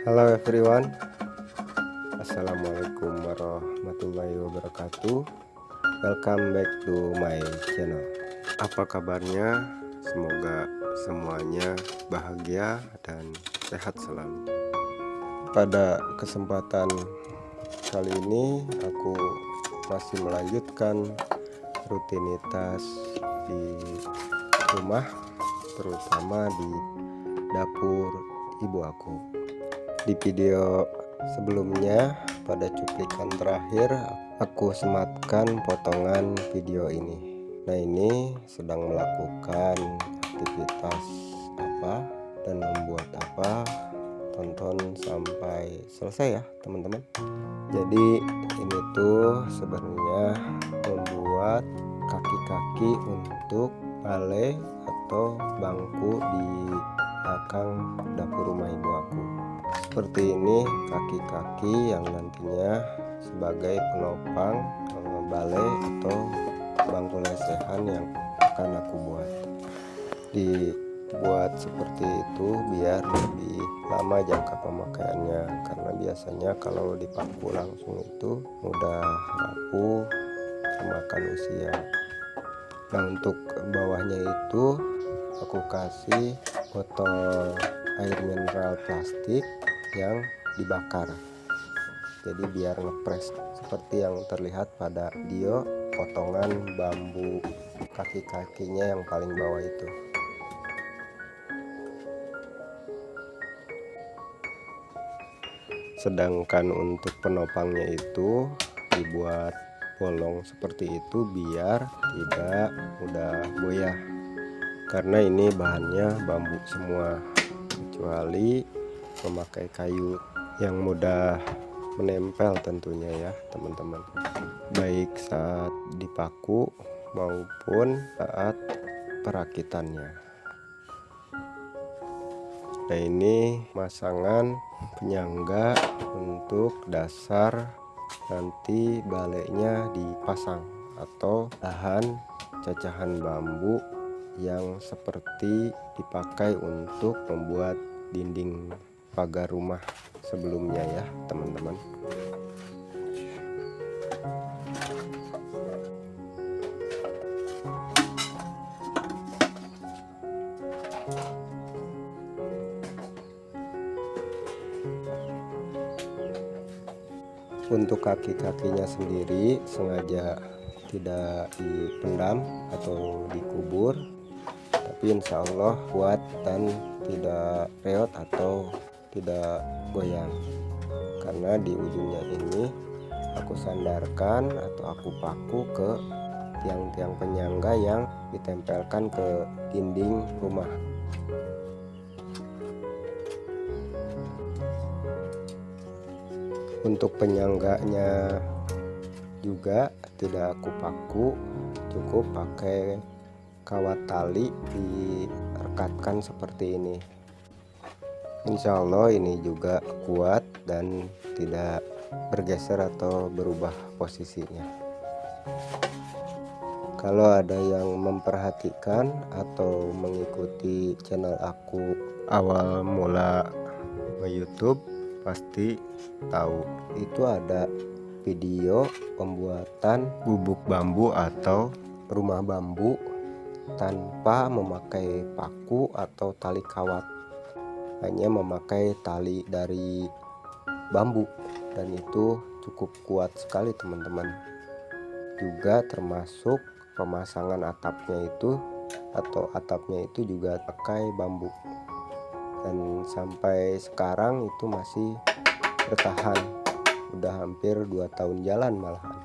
Halo everyone, assalamualaikum warahmatullahi wabarakatuh. Welcome back to my channel. Apa kabarnya? Semoga semuanya bahagia dan sehat selalu. Pada kesempatan kali ini aku masih melanjutkan rutinitas di rumah, terutama di dapur ibu aku. Di video sebelumnya, pada cuplikan terakhir, aku sematkan potongan video ini. Nah, ini sedang melakukan aktivitas apa dan membuat apa, tonton sampai selesai ya teman-teman. Jadi ini tuh sebenarnya membuat kaki-kaki untuk balai atau bangku di belakang dapur rumah ibu aku. Seperti ini kaki-kaki yang nantinya sebagai penopang balai atau bangku lesehan yang akan aku buat. Dibuat seperti itu biar lebih lama jangka pemakaiannya, karena biasanya kalau dipaku langsung itu mudah rapuh, makan usia. Nah, untuk bawahnya itu aku kasih botol air mineral plastik yang dibakar, jadi biar ngepres seperti yang terlihat pada video potongan bambu kaki-kakinya yang paling bawah itu. Sedangkan untuk penopangnya itu dibuat bolong seperti itu biar tidak mudah goyah, karena ini bahannya bambu semua, kecuali memakai kayu yang mudah menempel tentunya ya teman-teman, baik saat dipaku maupun saat perakitannya. Nah, ini masangan penyangga untuk dasar nanti balainya dipasang, atau bahan cacahan bambu yang seperti dipakai untuk membuat dinding pagar rumah sebelumnya ya teman-teman. Untuk kaki-kakinya sendiri sengaja tidak dipendam atau dikubur, tapi insya Allah kuat dan tidak reot atau tidak goyang, karena di ujungnya ini aku sandarkan atau aku paku ke tiang-tiang penyangga yang ditempelkan ke dinding rumah. Untuk penyangganya juga tidak aku paku, cukup pakai kawat tali direkatkan seperti ini. Insya Allah ini juga kuat dan tidak bergeser atau berubah posisinya. Kalau ada yang memperhatikan atau mengikuti channel aku awal mula YouTube, pasti tahu itu ada video pembuatan gubuk bambu atau rumah bambu tanpa memakai paku atau tali kawat, hanya memakai tali dari bambu, dan itu cukup kuat sekali teman-teman. Juga termasuk pemasangan atapnya itu, atau atapnya itu juga pakai bambu, dan sampai sekarang itu masih bertahan, udah hampir 2 tahun jalan malahan.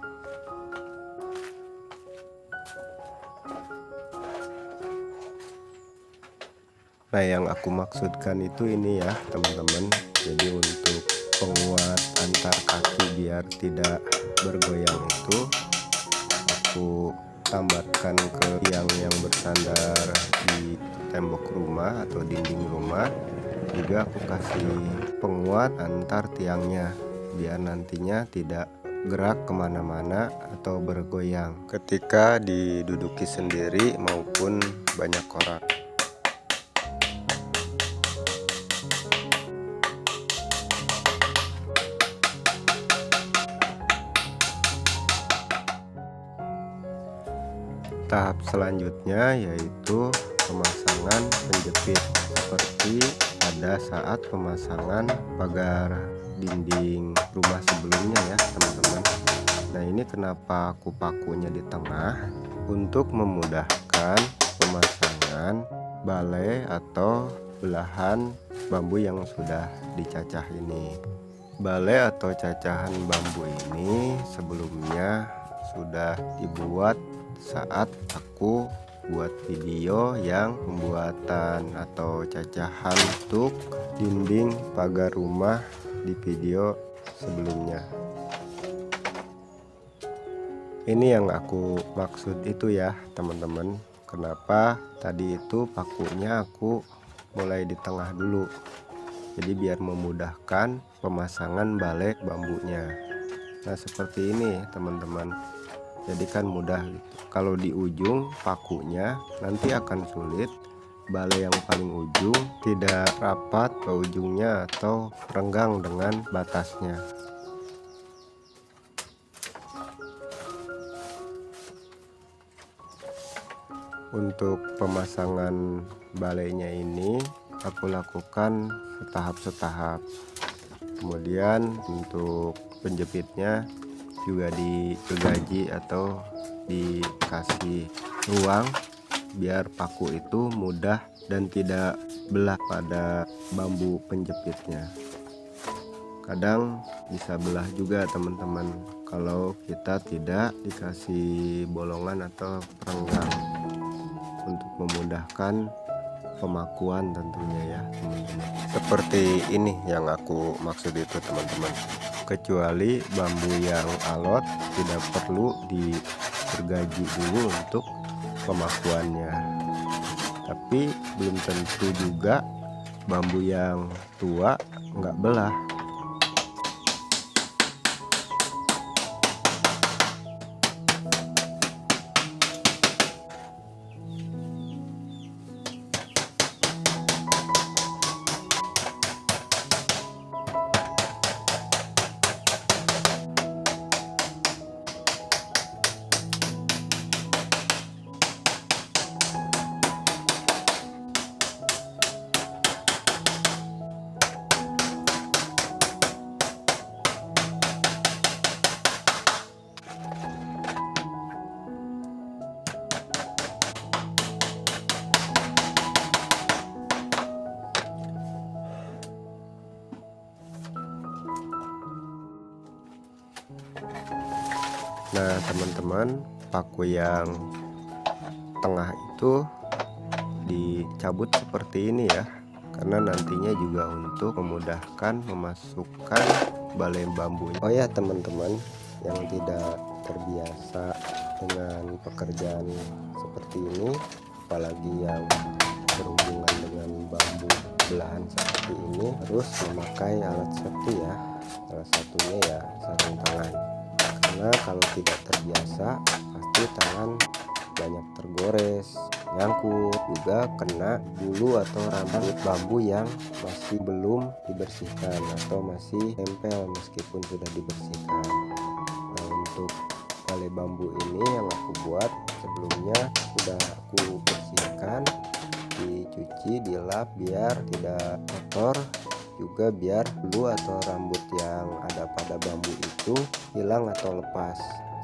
Nah, yang aku maksudkan itu ini ya teman-teman, jadi untuk penguat antar kaki biar tidak bergoyang itu aku tambahkan ke tiang yang bersandar di tembok rumah atau dinding rumah. Juga aku kasih penguat antar tiangnya biar nantinya tidak gerak kemana-mana atau bergoyang ketika diduduki sendiri maupun banyak orang. tahap selanjutnya yaitu pemasangan penjepit, seperti pada saat pemasangan pagar dinding rumah sebelumnya ya teman-teman. Nah, ini kenapa aku pakunya di tengah, untuk memudahkan pemasangan balai atau belahan bambu yang sudah dicacah ini. Balai atau cacahan bambu ini sebelumnya sudah dibuat saat aku buat video yang pembuatan atau cacahan untuk dinding pagar rumah di video sebelumnya. Ini yang aku maksud itu ya teman-teman, kenapa tadi itu pakunya aku mulai di tengah dulu, jadi biar memudahkan pemasangan balai bambunya. Nah, seperti ini teman-teman, jadi kan mudah gitu. Kalau di ujung pakunya nanti akan sulit, balai yang paling ujung tidak rapat ke ujungnya atau renggang dengan batasnya. Untuk pemasangan balainya ini aku lakukan setahap-setahap. Kemudian untuk penjepitnya juga digergaji atau dikasih ruang biar paku itu mudah dan tidak belah pada bambu penjepitnya. Kadang bisa belah juga teman-teman kalau kita tidak dikasih bolongan atau perenggang, untuk memudahkan pemakuan tentunya ya teman-teman. Seperti ini yang aku maksud itu teman-teman, kecuali bambu yang alot tidak perlu digergaji dulu untuk pemakuannya, tapi belum tentu juga bambu yang tua nggak belah. Nah teman-teman, paku yang tengah itu dicabut seperti ini ya, karena nantinya juga untuk memudahkan memasukkan balai bambunya. Oh ya teman-teman, yang tidak terbiasa dengan pekerjaan seperti ini, apalagi yang berhubungan dengan bambu belahan seperti ini, harus memakai alat safety ya. Salah satunya ya sarung tangan, karena kalau tidak terbiasa pasti tangan banyak tergores, nyangkut, juga kena bulu atau rambut bambu yang masih belum dibersihkan atau masih tempel meskipun sudah dibersihkan. Nah, untuk balai bambu ini yang aku buat sebelumnya sudah aku bersihkan, dicuci, dilap biar tidak kotor, juga biar bulu atau rambut yang ada pada bambu itu hilang atau lepas,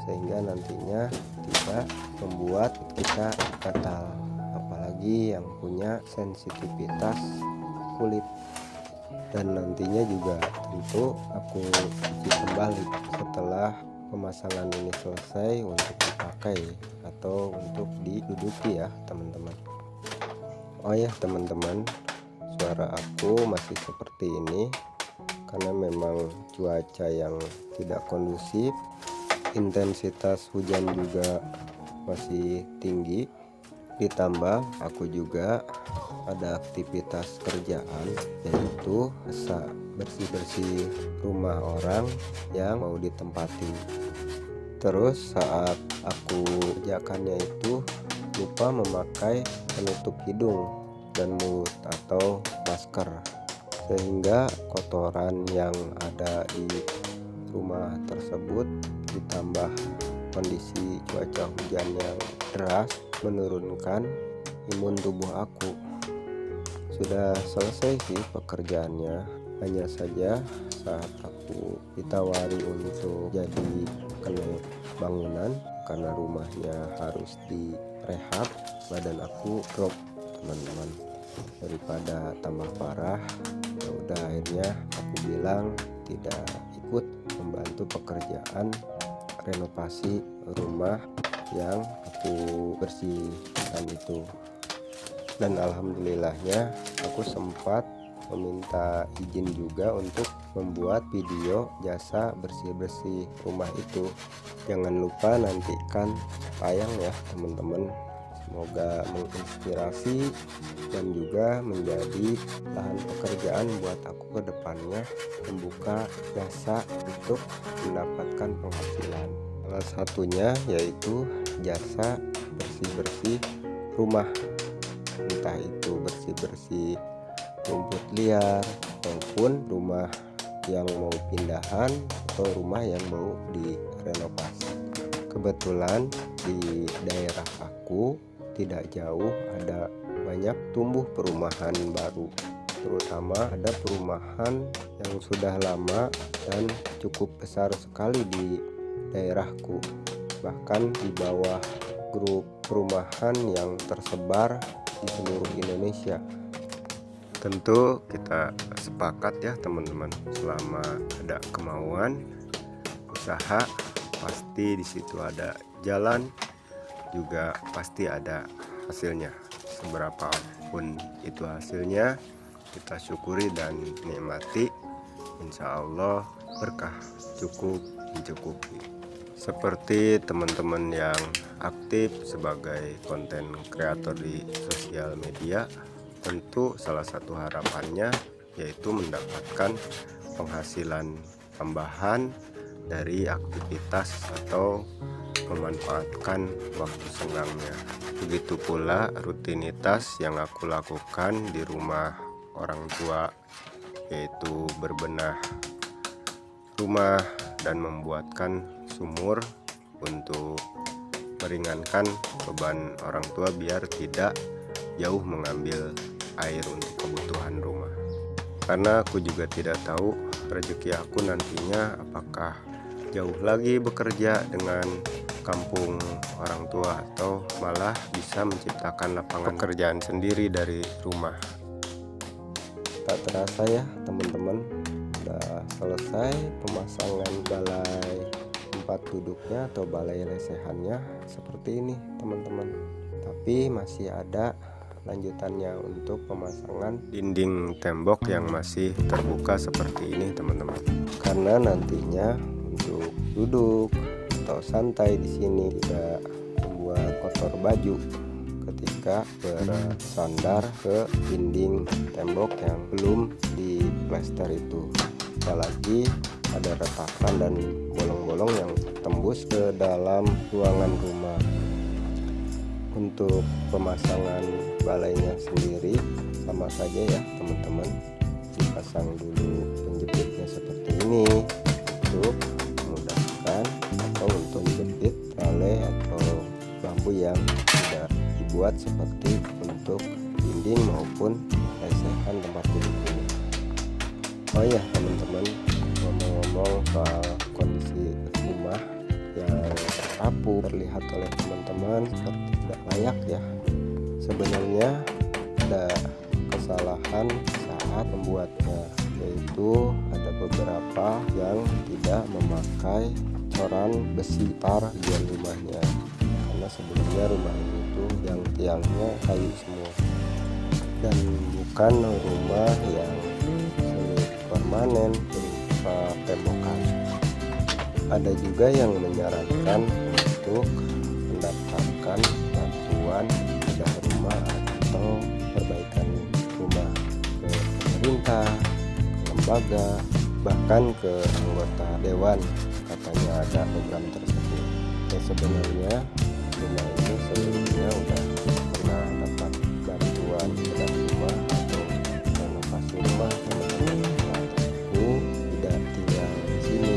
sehingga nantinya tidak membuat kita gatal, apalagi yang punya sensitivitas kulit. Dan nantinya juga tentu aku cuci kembali setelah pemasangan ini selesai untuk dipakai atau untuk diduduki ya teman-teman. Oh ya teman-teman, suara aku masih seperti ini karena memang cuaca yang tidak kondusif, intensitas hujan juga masih tinggi, ditambah aku juga ada aktivitas kerjaan, yaitu bersih-bersih rumah orang yang mau ditempati. Terus saat aku kerjakannya itu lupa memakai penutup hidung dan mulut atau masker, sehingga kotoran yang ada di rumah tersebut ditambah kondisi cuaca hujan yang deras menurunkan imun tubuh aku. Sudah selesai sih pekerjaannya, hanya saja saat aku ditawari untuk jadi mekanik bangunan karena rumahnya harus direhab, badan aku drop teman-teman. Daripada tambah parah, ya udah akhirnya aku bilang tidak ikut membantu pekerjaan renovasi rumah yang aku bersihkan itu. Dan alhamdulillahnya aku sempat meminta izin juga untuk membuat video jasa bersih-bersih rumah itu. Jangan lupa nantikan tayang ya teman-teman. Semoga menginspirasi dan juga menjadi lahan pekerjaan buat aku ke depannya, membuka jasa untuk mendapatkan penghasilan. Salah satunya yaitu jasa bersih-bersih rumah, entah itu bersih-bersih rumput liar maupun rumah yang mau pindahan atau rumah yang mau direnovasi. Kebetulan di daerah aku tidak jauh ada banyak tumbuh perumahan baru, terutama ada perumahan yang sudah lama dan cukup besar sekali di daerahku, bahkan di bawah grup perumahan yang tersebar di seluruh Indonesia. Tentu kita sepakat ya teman-teman, selama ada kemauan, usaha, pasti di situ ada jalan, juga pasti ada hasilnya. Seberapa pun itu hasilnya, kita syukuri dan nikmati. Insya Allah berkah, cukup mencukupi. Seperti teman-teman yang aktif sebagai konten kreator di sosial media, tentu salah satu harapannya yaitu mendapatkan penghasilan tambahan dari aktivitas atau memanfaatkan waktu senggangnya. Begitu pula rutinitas yang aku lakukan di rumah orang tua, yaitu berbenah rumah dan membuatkan sumur untuk meringankan beban orang tua biar tidak jauh mengambil air untuk kebutuhan rumah. Karena aku juga tidak tahu rezeki aku nantinya apakah jauh lagi bekerja dengan kampung orang tua atau malah bisa menciptakan lapangan pekerjaan sendiri dari rumah. Tak terasa ya teman-teman, sudah selesai pemasangan balai tempat duduknya atau balai lesehannya seperti ini teman-teman. Tapi masih ada lanjutannya untuk pemasangan dinding tembok yang masih terbuka seperti ini teman-teman. Karena nantinya untuk duduk atau santai di sini tidak membuat kotor baju ketika bersandar ke dinding tembok yang belum diplester itu. Apalagi ada retakan dan bolong-bolong yang tembus ke dalam ruangan rumah. Untuk pemasangan balainya sendiri sama saja ya teman-teman, dipasang dulu penjepitnya seperti ini untuk memudahkan, atau untuk menjepit tali atau bambu yang tidak dibuat seperti untuk dinding maupun lesehan tempat duduk ini. Oh ya teman-teman, ngomong-ngomong soal kondisi rumah yang rapuh terlihat oleh teman-teman seperti tidak layak ya. Sebenarnya ada kesalahan saat membuatnya, yaitu ada beberapa yang tidak memakai coran besi tar di rumahnya, karena sebelumnya rumah ini tuh yang tiangnya kayu semua dan bukan rumah yang permanen berupa tembokan. Ada juga yang menyarankan untuk mendaftarkan bantuan pada rumah atau perbaikan rumah ke pemerintah, ke lembaga, bahkan ke anggota dewan. Katanya ada program tersebut. Ya, sebenarnya rumah ini sebelumnya udah pernah dapat bantuan pada rumah atau renovasi rumah teman-teman. Aku tidak tinggal di sini,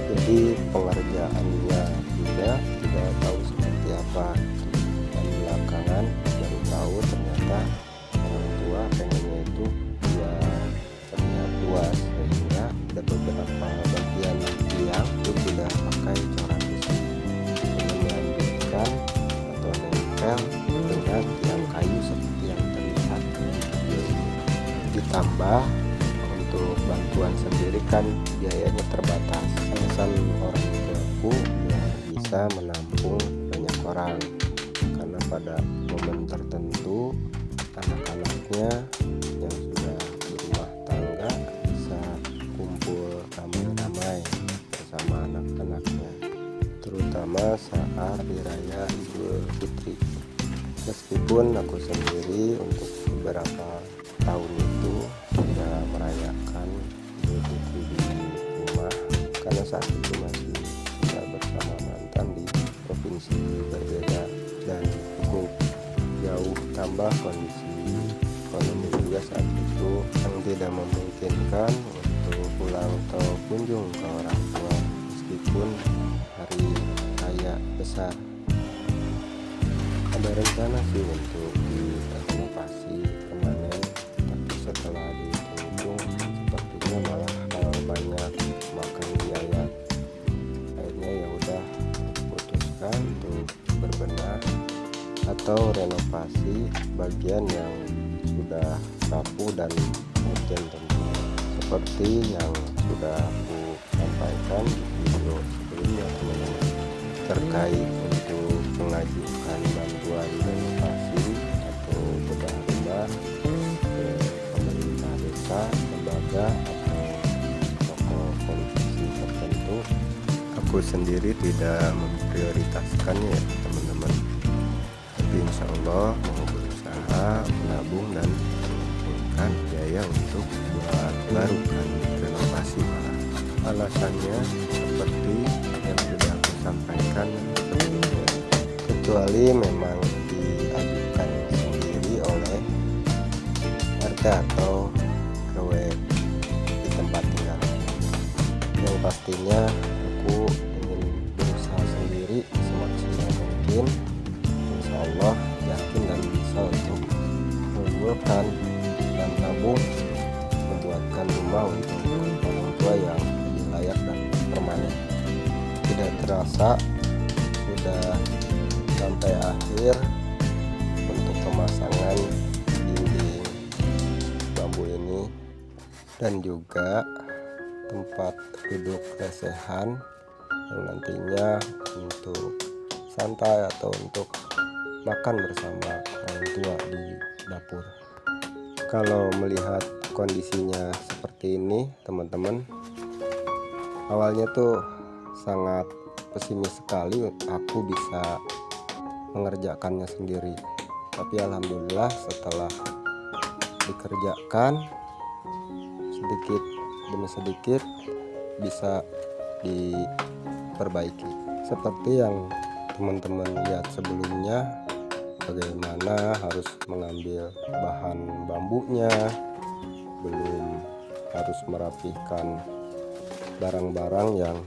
jadi pengerjaannya juga ditempel dengan tiang kayu seperti yang terlihat di video ini. Ditambah untuk bantuan sendiri kan biayanya terbatas. Alasan orang tuaku ya bisa menampung banyak orang, karena pada momen tertentu anak-anaknya yang sudah berumah tangga bisa kumpul ramai-ramai bersama anak-anaknya, terutama saat hari raya Idul Fitri. Meskipun aku sendiri untuk beberapa tahun itu sudah merayakan Idul Fitri di rumah, karena saat itu masih tinggal bersama mantan di provinsi berbeda dan cukup jauh, tambah kondisi ekonomi juga saat itu yang tidak memungkinkan untuk pulang atau kunjung ke orang tua meskipun hari raya besar. Ada rencana sih untuk direnovasi permanen, tapi setelah dihitung sepertinya malah kalau banyak makan biaya. Akhirnya ya udah putuskan untuk berbenah atau renovasi bagian yang sudah rapuh dan mungkin tentunya, seperti yang sudah aku sampaikan di video sebelumnya teman-teman, terkait untuk mengajukan bantuan renovasi atau bedah rumah ke pemerintah desa, lembaga atau tokoh politisi tertentu. Aku sendiri tidak memprioritaskannya ya teman-teman, tapi insya Allah mau berusaha menabung dan mengumpulkan biaya untuk buat baru kan renovasi malah. Alasannya seperti yang sudah aku sampaikan sebelumnya, kecuali memang diajukan sendiri oleh RT atau RW di tempat tinggal. Yang pastinya aku ingin berusaha sendiri semaksimal mungkin. Insya Allah yakin dan bisa untuk mengumpulkan dan tabung membuatkan rumah untuk orang tua yang lebih layak dan permanen. Tidak terasa sudah sampai akhir untuk pemasangan dinding bambu ini dan juga tempat duduk lesehan yang nantinya untuk santai atau untuk makan bersama orang tua di dapur. Kalau melihat kondisinya seperti ini teman-teman, awalnya tuh sangat pesimis sekali aku bisa mengerjakannya sendiri, tapi alhamdulillah setelah dikerjakan sedikit demi sedikit bisa diperbaiki. Seperti yang teman-teman lihat sebelumnya, bagaimana harus mengambil bahan bambunya, belum harus merapihkan barang-barang yang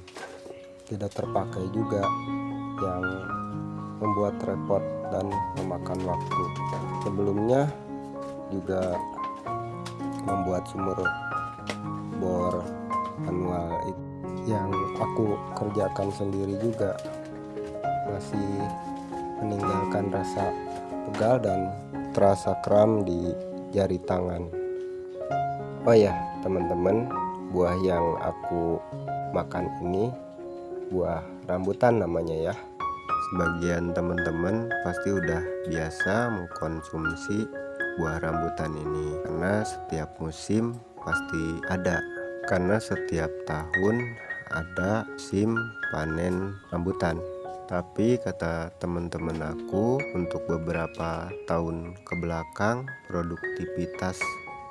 tidak terpakai juga, yang membuat repot dan memakan waktu. Sebelumnya juga membuat sumur bor manual yang aku kerjakan sendiri juga masih meninggalkan rasa pegal dan terasa kram di jari tangan. Oh ya teman-teman, buah yang aku makan ini buah rambutan namanya ya. Sebagian teman-teman pasti udah biasa mengkonsumsi buah rambutan ini, karena setiap musim pasti ada, karena setiap tahun ada musim panen rambutan. Tapi kata teman-teman aku, untuk beberapa tahun ke belakang produktivitas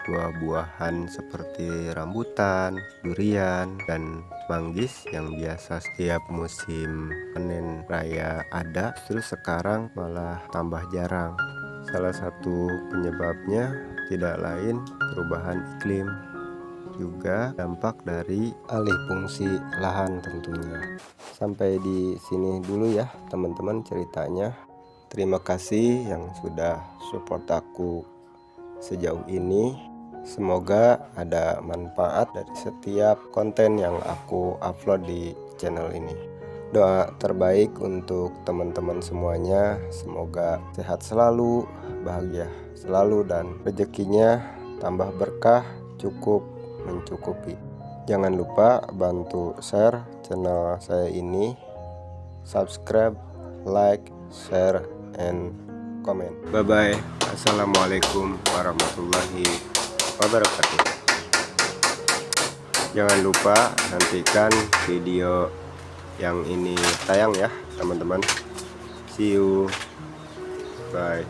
buah-buahan seperti rambutan, durian, dan manggis yang biasa setiap musim panen raya ada, terus sekarang malah tambah jarang. Salah satu penyebabnya tidak lain perubahan iklim, juga dampak dari alih fungsi lahan tentunya. Sampai di sini dulu ya teman-teman ceritanya. Terima kasih yang sudah support aku sejauh ini. Semoga ada manfaat dari setiap konten yang aku upload di channel ini. Doa terbaik untuk teman-teman semuanya, semoga sehat selalu, bahagia selalu, dan rezekinya tambah berkah, cukup mencukupi. Jangan lupa bantu share channel saya ini, subscribe, like, share, and comment. Bye bye. Assalamualaikum warahmatullahi wabarakatuh. Jangan lupa nantikan video yang ini tayang ya teman-teman. See you. Bye.